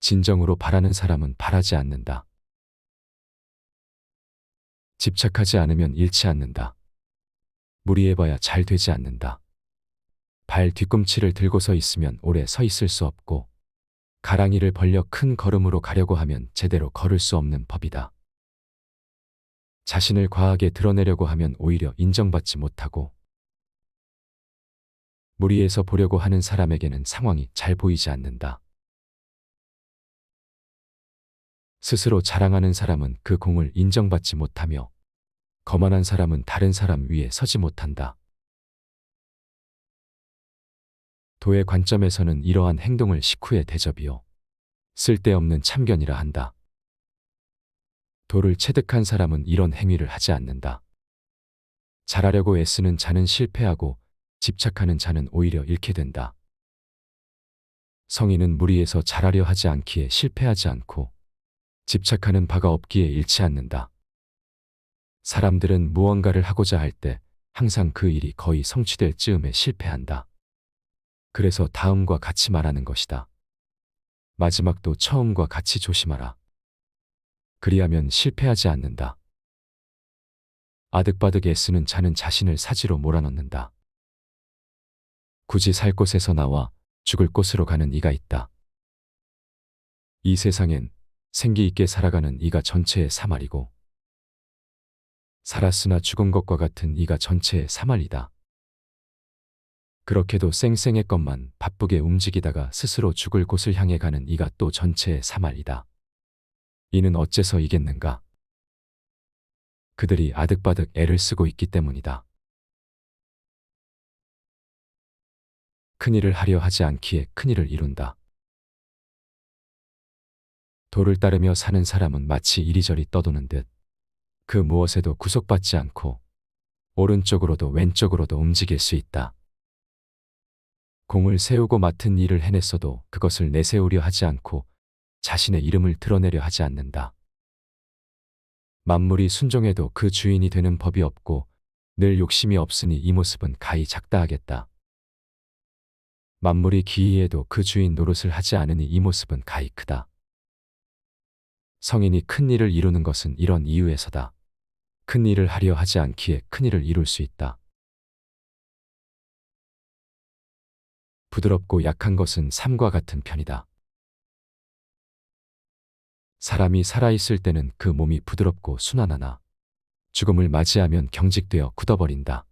진정으로 바라는 사람은 바라지 않는다. 집착하지 않으면 잃지 않는다. 무리해봐야 잘 되지 않는다. 발 뒤꿈치를 들고서 있으면 오래 서 있을 수 없고, 가랑이를 벌려 큰 걸음으로 가려고 하면 제대로 걸을 수 없는 법이다. 자신을 과하게 드러내려고 하면 오히려 인정받지 못하고, 무리해서 보려고 하는 사람에게는 상황이 잘 보이지 않는다. 스스로 자랑하는 사람은 그 공을 인정받지 못하며, 거만한 사람은 다른 사람 위에 서지 못한다. 도의 관점에서는 이러한 행동을 식후의 대접이요, 쓸데없는 참견이라 한다. 도를 체득한 사람은 이런 행위를 하지 않는다. 잘하려고 애쓰는 자는 실패하고 집착하는 자는 오히려 잃게 된다. 성인은 무리해서 잘하려 하지 않기에 실패하지 않고, 집착하는 바가 없기에 잃지 않는다. 사람들은 무언가를 하고자 할 때 항상 그 일이 거의 성취될 즈음에 실패한다. 그래서 다음과 같이 말하는 것이다. 마지막도 처음과 같이 조심하라. 그리하면 실패하지 않는다. 아득바득 애쓰는 자는 자신을 사지로 몰아넣는다. 굳이 살 곳에서 나와 죽을 곳으로 가는 이가 있다. 이 세상엔 생기 있게 살아가는 이가 전체의 사말이고, 살았으나 죽은 것과 같은 이가 전체의 사말이다. 그렇게도 쌩쌩했건만 바쁘게 움직이다가 스스로 죽을 곳을 향해 가는 이가 또 전체의 사말이다. 이는 어째서 이겠는가? 그들이 아득바득 애를 쓰고 있기 때문이다. 큰일을 하려 하지 않기에 큰일을 이룬다. 도를 따르며 사는 사람은 마치 이리저리 떠도는 듯, 그 무엇에도 구속받지 않고 오른쪽으로도 왼쪽으로도 움직일 수 있다. 공을 세우고 맡은 일을 해냈어도 그것을 내세우려 하지 않고 자신의 이름을 드러내려 하지 않는다. 만물이 순종해도 그 주인이 되는 법이 없고, 늘 욕심이 없으니 이 모습은 가히 작다 하겠다. 만물이 기이해도 그 주인 노릇을 하지 않으니 이 모습은 가히 크다. 성인이 큰 일을 이루는 것은 이런 이유에서다. 큰 일을 하려 하지 않기에 큰 일을 이룰 수 있다. 부드럽고 약한 것은 삶과 같은 편이다. 사람이 살아있을 때는 그 몸이 부드럽고 순한하나, 죽음을 맞이하면 경직되어 굳어버린다.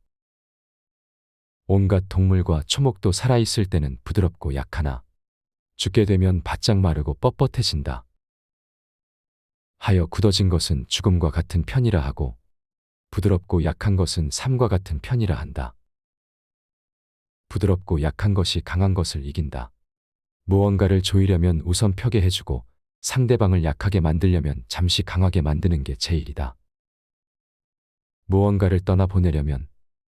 온갖 동물과 초목도 살아있을 때는 부드럽고 약하나, 죽게 되면 바짝 마르고 뻣뻣해진다. 하여 굳어진 것은 죽음과 같은 편이라 하고, 부드럽고 약한 것은 삶과 같은 편이라 한다. 부드럽고 약한 것이 강한 것을 이긴다. 무언가를 조이려면 우선 펴게 해주고, 상대방을 약하게 만들려면 잠시 강하게 만드는 게 제일이다. 무언가를 떠나보내려면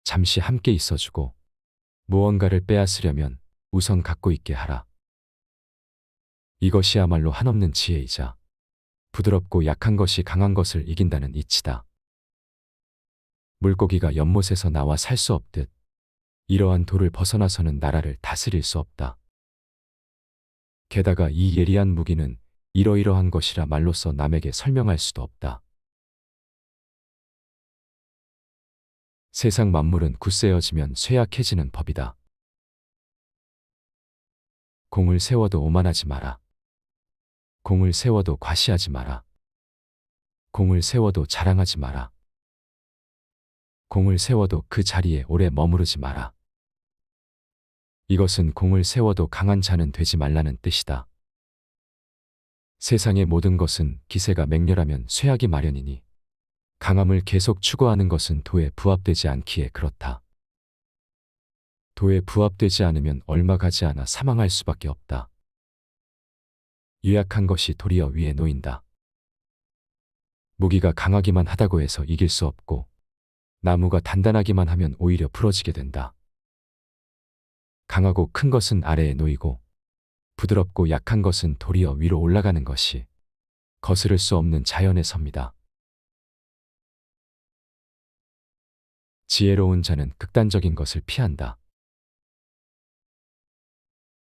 잠시 함께 있어주고, 무언가를 빼앗으려면 우선 갖고 있게 하라. 이것이야말로 한없는 지혜이자, 부드럽고 약한 것이 강한 것을 이긴다는 이치다. 물고기가 연못에서 나와 살 수 없듯, 이러한 도를 벗어나서는 나라를 다스릴 수 없다. 게다가 이 예리한 무기는 이러이러한 것이라 말로써 남에게 설명할 수도 없다. 세상 만물은 굳세어지면 쇠약해지는 법이다. 공을 세워도 오만하지 마라. 공을 세워도 과시하지 마라. 공을 세워도 자랑하지 마라. 공을 세워도 그 자리에 오래 머무르지 마라. 이것은 공을 세워도 강한 자는 되지 말라는 뜻이다. 세상의 모든 것은 기세가 맹렬하면 쇠하기 마련이니, 강함을 계속 추구하는 것은 도에 부합되지 않기에 그렇다. 도에 부합되지 않으면 얼마 가지 않아 사망할 수밖에 없다. 유약한 것이 도리어 위에 놓인다. 무기가 강하기만 하다고 해서 이길 수 없고, 나무가 단단하기만 하면 오히려 부러지게 된다. 강하고 큰 것은 아래에 놓이고, 부드럽고 약한 것은 도리어 위로 올라가는 것이 거스를 수 없는 자연의 섭니다. 지혜로운 자는 극단적인 것을 피한다.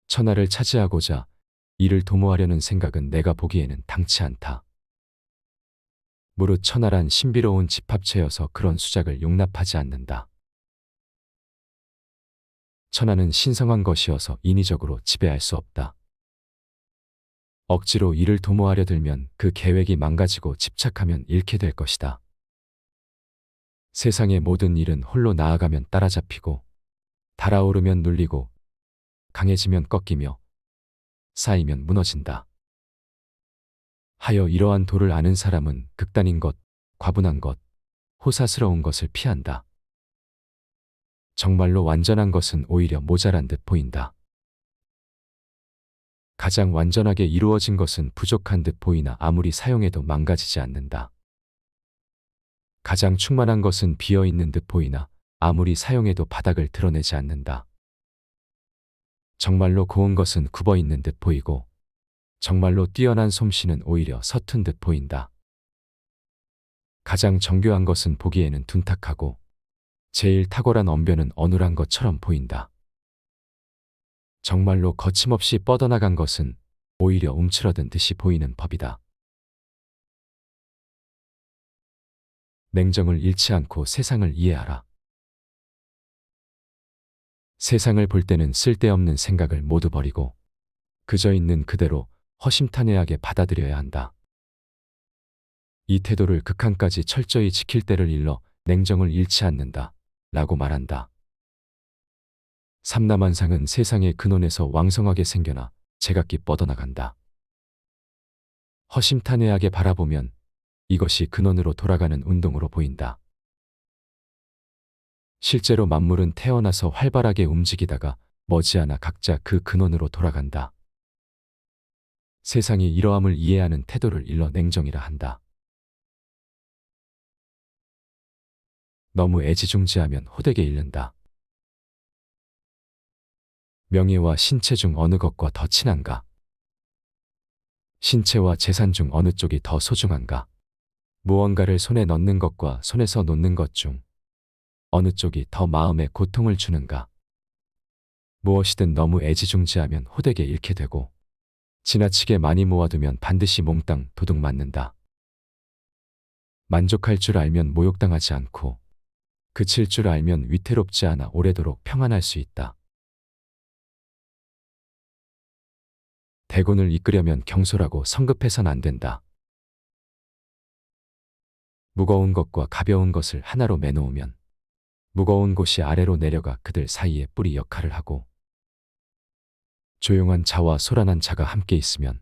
천하를 차지하고자 이를 도모하려는 생각은 내가 보기에는 당치 않다. 무릇 천하란 신비로운 집합체여서 그런 수작을 용납하지 않는다. 천하는 신성한 것이어서 인위적으로 지배할 수 없다. 억지로 이를 도모하려 들면 그 계획이 망가지고 집착하면 잃게 될 것이다. 세상의 모든 일은 홀로 나아가면 따라잡히고 달아오르면 눌리고 강해지면 꺾이며 쌓이면 무너진다. 하여 이러한 도를 아는 사람은 극단인 것, 과분한 것, 호사스러운 것을 피한다. 정말로 완전한 것은 오히려 모자란 듯 보인다. 가장 완전하게 이루어진 것은 부족한 듯 보이나 아무리 사용해도 망가지지 않는다. 가장 충만한 것은 비어있는 듯 보이나 아무리 사용해도 바닥을 드러내지 않는다. 정말로 고운 것은 굽어있는 듯 보이고 정말로 뛰어난 솜씨는 오히려 서툰 듯 보인다. 가장 정교한 것은 보기에는 둔탁하고 제일 탁월한 언변은 어눌한 것처럼 보인다. 정말로 거침없이 뻗어나간 것은 오히려 움츠러든 듯이 보이는 법이다. 냉정을 잃지 않고 세상을 이해하라. 세상을 볼 때는 쓸데없는 생각을 모두 버리고 그저 있는 그대로 허심탄회하게 받아들여야 한다. 이 태도를 극한까지 철저히 지킬 때를 일러 냉정을 잃지 않는다 라고 말한다. 삼라만상은 세상의 근원에서 왕성하게 생겨나 제각기 뻗어나간다. 허심탄회하게 바라보면 이것이 근원으로 돌아가는 운동으로 보인다. 실제로 만물은 태어나서 활발하게 움직이다가 머지않아 각자 그 근원으로 돌아간다. 세상이 이러함을 이해하는 태도를 일러 냉정이라 한다. 너무 애지중지하면 호되게 잃는다. 명예와 신체 중 어느 것과 더 친한가? 신체와 재산 중 어느 쪽이 더 소중한가? 무언가를 손에 넣는 것과 손에서 놓는 것 중 어느 쪽이 더 마음에 고통을 주는가? 무엇이든 너무 애지중지하면 호되게 잃게 되고 지나치게 많이 모아두면 반드시 몽땅 도둑 맞는다. 만족할 줄 알면 모욕당하지 않고 그칠 줄 알면 위태롭지 않아 오래도록 평안할 수 있다. 대군을 이끌려면 경솔하고 성급해선 안 된다. 무거운 것과 가벼운 것을 하나로 매놓으면 무거운 곳이 아래로 내려가 그들 사이에 뿌리 역할을 하고 조용한 자와 소란한 자가 함께 있으면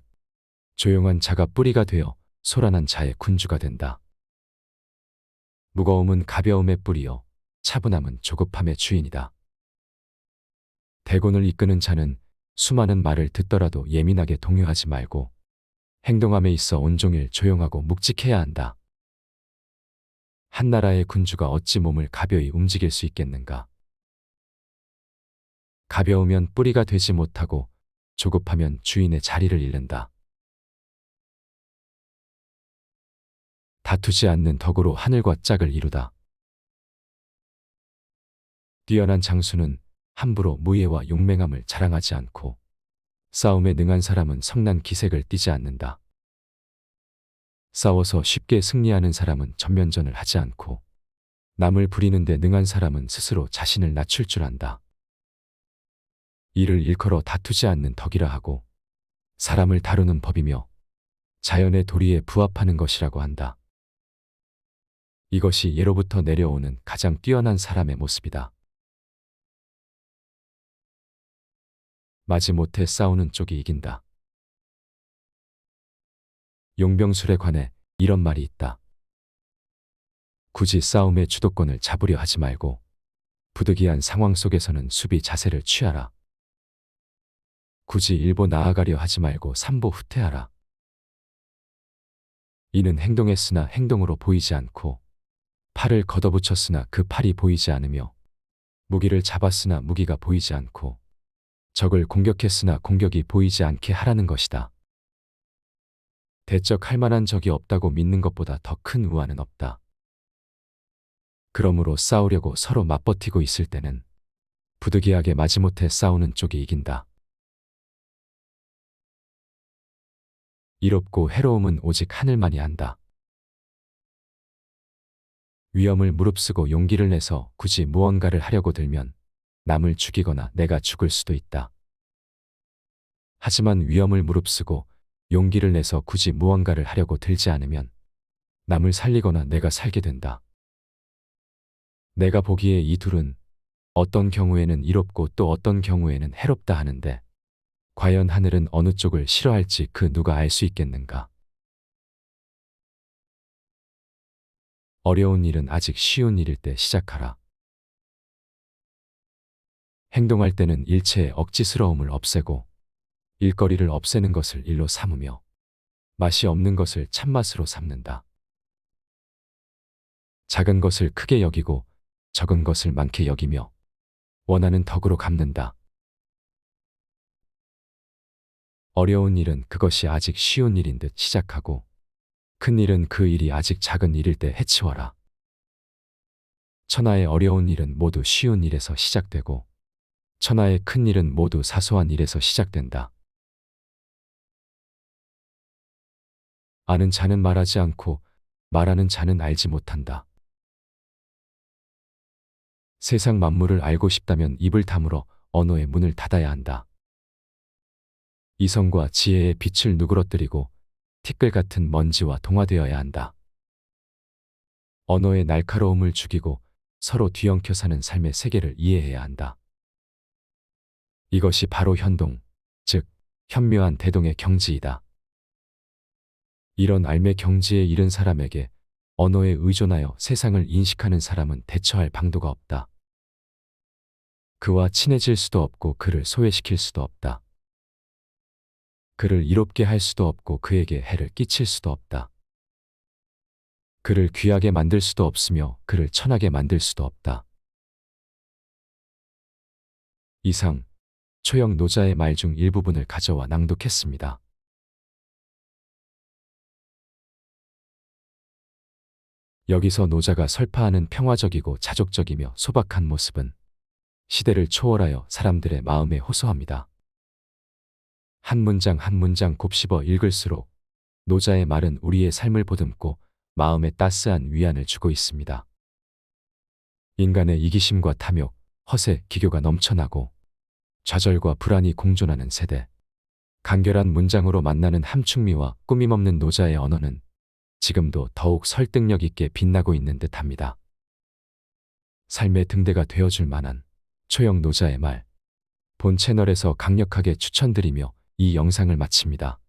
조용한 자가 뿌리가 되어 소란한 자의 군주가 된다. 무거움은 가벼움의 뿌리요 차분함은 조급함의 주인이다. 대군을 이끄는 자는 수많은 말을 듣더라도 예민하게 동요하지 말고 행동함에 있어 온종일 조용하고 묵직해야 한다. 한 나라의 군주가 어찌 몸을 가벼이 움직일 수 있겠는가? 가벼우면 뿌리가 되지 못하고 조급하면 주인의 자리를 잃는다. 다투지 않는 덕으로 하늘과 짝을 이루다. 뛰어난 장수는 함부로 무예와 용맹함을 자랑하지 않고 싸움에 능한 사람은 성난 기색을 띠지 않는다. 싸워서 쉽게 승리하는 사람은 전면전을 하지 않고 남을 부리는 데 능한 사람은 스스로 자신을 낮출 줄 안다. 이를 일컬어 다투지 않는 덕이라 하고 사람을 다루는 법이며 자연의 도리에 부합하는 것이라고 한다. 이것이 예로부터 내려오는 가장 뛰어난 사람의 모습이다. 마지못해 싸우는 쪽이 이긴다. 용병술에 관해 이런 말이 있다. 굳이 싸움의 주도권을 잡으려 하지 말고 부득이한 상황 속에서는 수비 자세를 취하라. 굳이 일보 나아가려 하지 말고 삼보 후퇴하라. 이는 행동했으나 행동으로 보이지 않고 팔을 걷어붙였으나 그 팔이 보이지 않으며 무기를 잡았으나 무기가 보이지 않고 적을 공격했으나 공격이 보이지 않게 하라는 것이다. 대적할 만한 적이 없다고 믿는 것보다 더 큰 우환은 없다. 그러므로 싸우려고 서로 맞버티고 있을 때는 부득이하게 마지못해 싸우는 쪽이 이긴다. 이롭고 해로움은 오직 하늘만이 안다. 위험을 무릅쓰고 용기를 내서 굳이 무언가를 하려고 들면 남을 죽이거나 내가 죽을 수도 있다. 하지만 위험을 무릅쓰고 용기를 내서 굳이 무언가를 하려고 들지 않으면 남을 살리거나 내가 살게 된다. 내가 보기에 이 둘은 어떤 경우에는 이롭고 또 어떤 경우에는 해롭다 하는데 과연 하늘은 어느 쪽을 싫어할지 그 누가 알 수 있겠는가? 어려운 일은 아직 쉬운 일일 때 시작하라. 행동할 때는 일체의 억지스러움을 없애고 일거리를 없애는 것을 일로 삼으며 맛이 없는 것을 참맛으로 삼는다. 작은 것을 크게 여기고 적은 것을 많게 여기며 원하는 덕으로 갚는다. 어려운 일은 그것이 아직 쉬운 일인 듯 시작하고 큰 일은 그 일이 아직 작은 일일 때 해치워라. 천하의 어려운 일은 모두 쉬운 일에서 시작되고 천하의 큰 일은 모두 사소한 일에서 시작된다. 아는 자는 말하지 않고 말하는 자는 알지 못한다. 세상 만물을 알고 싶다면 입을 다물어 언어의 문을 닫아야 한다. 이성과 지혜의 빛을 누그러뜨리고 티끌 같은 먼지와 동화되어야 한다. 언어의 날카로움을 죽이고 서로 뒤엉켜 사는 삶의 세계를 이해해야 한다. 이것이 바로 현동, 즉 현묘한 대동의 경지이다. 이런 알매 경지에 이른 사람에게 언어에 의존하여 세상을 인식하는 사람은 대처할 방도가 없다. 그와 친해질 수도 없고 그를 소외시킬 수도 없다. 그를 이롭게 할 수도 없고 그에게 해를 끼칠 수도 없다. 그를 귀하게 만들 수도 없으며 그를 천하게 만들 수도 없다. 이상 초영 노자의 말 중 일부분을 가져와 낭독했습니다. 여기서 노자가 설파하는 평화적이고 자족적이며 소박한 모습은 시대를 초월하여 사람들의 마음에 호소합니다. 한 문장 한 문장 곱씹어 읽을수록 노자의 말은 우리의 삶을 보듬고 마음에 따스한 위안을 주고 있습니다. 인간의 이기심과 탐욕, 허세, 기교가 넘쳐나고 좌절과 불안이 공존하는 세대. 간결한 문장으로 만나는 함축미와 꾸밈없는 노자의 언어는 지금도 더욱 설득력 있게 빛나고 있는 듯합니다. 삶의 등대가 되어줄 만한 초영 노자의 말, 본 채널에서 강력하게 추천드리며 이 영상을 마칩니다.